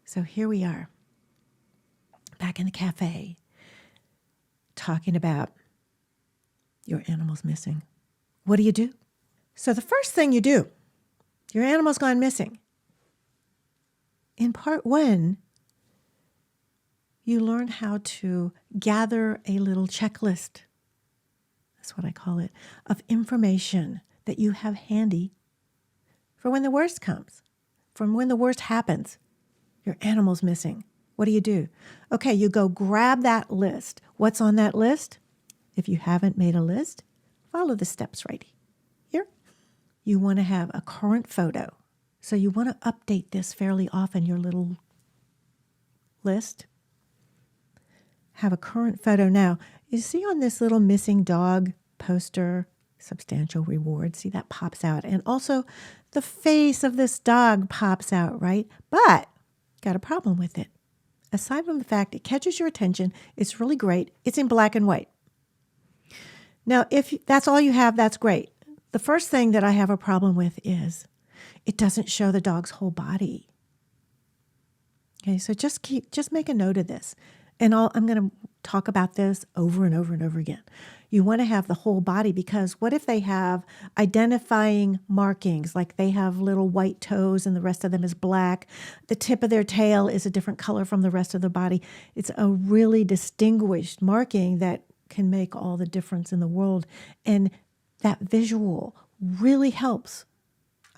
So here we are, back in the cafe, talking about your animal's missing. What do you do? So the first thing you do, your animal's gone missing. In part one, you learn how to gather a little checklist, that's what I call it, of information that you have handy for when the worst comes, from when the worst happens. Your animal's missing. What do you do? Okay, you go grab that list. What's on that list? If you haven't made a list, follow the steps right here. You want to have a current photo. So you want to update this fairly often, your little list. Have a current photo. Now, you see on this little missing dog poster, substantial reward, see that pops out. And also the face of this dog pops out, right? But got a problem with it. Aside from the fact it catches your attention, it's really great. It's in black and white. Now, if that's all you have, that's great. The first thing that I have a problem with is it doesn't show the dog's whole body. Okay, so just make a note of this. And I'm going to talk about this over and over and over again. You want to have the whole body, because what if they have identifying markings, like they have little white toes and the rest of them is black. The tip of their tail is a different color from the rest of the body. It's a really distinguished marking that can make all the difference in the world. And that visual really helps.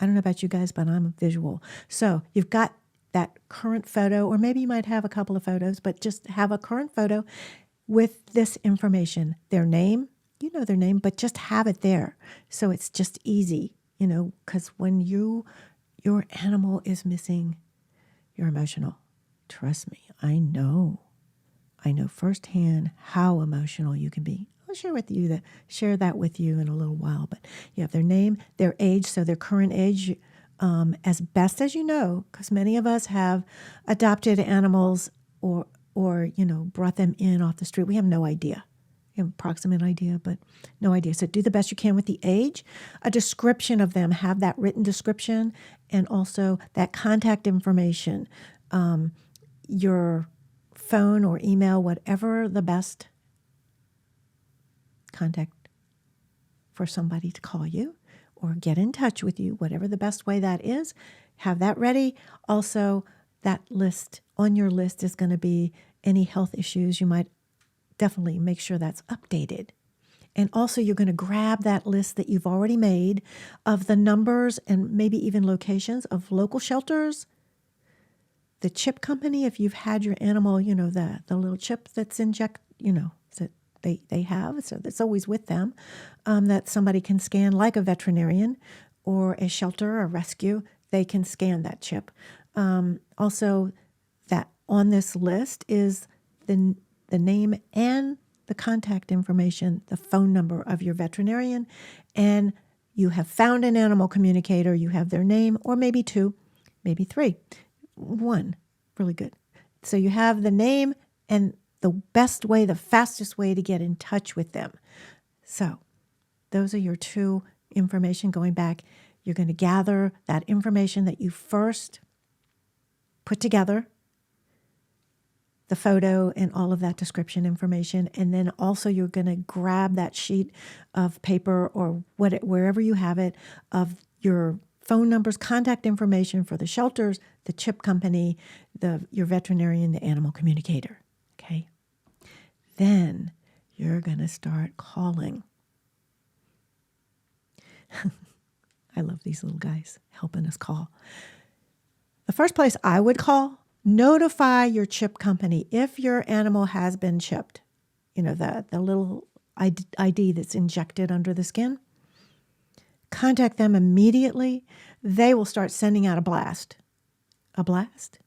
I don't know about you guys, but I'm a visual. So you've got that current photo, or maybe you might have a couple of photos, but just have a current photo with this information, their name, you know their name, but just have it there. So it's just easy, because when your animal is missing, you're emotional. Trust me, I know firsthand how emotional you can be. I'll share that with you in a little while, but you have their name, their age, so their current age, as best as you know, because many of us have adopted animals or brought them in off the street. We have no idea. We have an approximate idea, but no idea. So do the best you can with the age. A description of them, have that written description, and also that contact information, your phone or email, whatever the best contact for somebody to call you or get in touch with you, whatever the best way that is, have that ready. Also, that list, on your list is going to be any health issues. You might definitely make sure that's updated. And also you're going to grab that list that you've already made of the numbers and maybe even locations of local shelters, the chip company, if you've had your animal, the little chip that's that they have, so that's always with them, that somebody can scan, like a veterinarian or a shelter or rescue, they can scan that chip. Also, that on this list is the name and the contact information, the phone number of your veterinarian, and you have found an animal communicator, you have their name, or maybe two, maybe three. One, really good. So you have the name and the best way, the fastest way to get in touch with them. So those are your two information going back. You're going to gather that information that you first put together, the photo and all of that description information, and then also you're going to grab that sheet of paper or wherever you have it of your phone numbers, contact information for the shelters, the chip company, your veterinarian, the animal communicator. Okay. Then you're going to start calling. I love these little guys helping us call. The first place I would call, notify your chip company if your animal has been chipped. The little ID that's injected under the skin. Contact them immediately. They will start sending out a blast. A blast?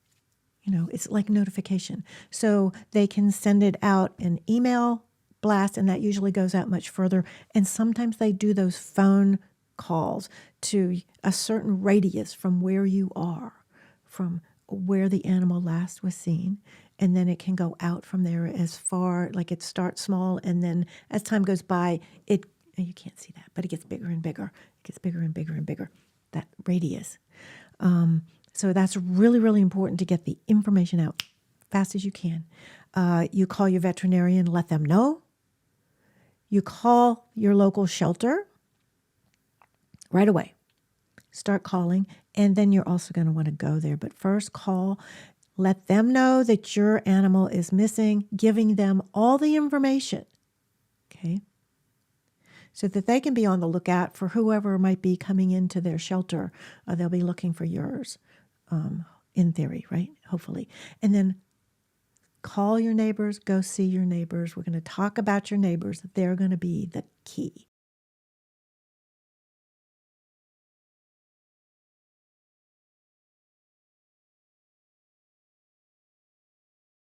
It's like notification. So they can send it out an email blast, and that usually goes out much further. And sometimes they do those phone calls to a certain radius from where you are, from where the animal last was seen. And then it can go out from there as far, like it starts small, and then as time goes by, you can't see that, but it gets bigger and bigger. It gets bigger and bigger and bigger, that radius. So that's really, really important to get the information out fast as you can. You call your veterinarian, let them know. You call your local shelter right away. Start calling, and then you're also going to want to go there. But first call, let them know that your animal is missing, giving them all the information, okay? So that they can be on the lookout for whoever might be coming into their shelter. They'll be looking for yours, in theory, right? Hopefully. And then call your neighbors, go see your neighbors. We're going to talk about your neighbors. They're going to be the key.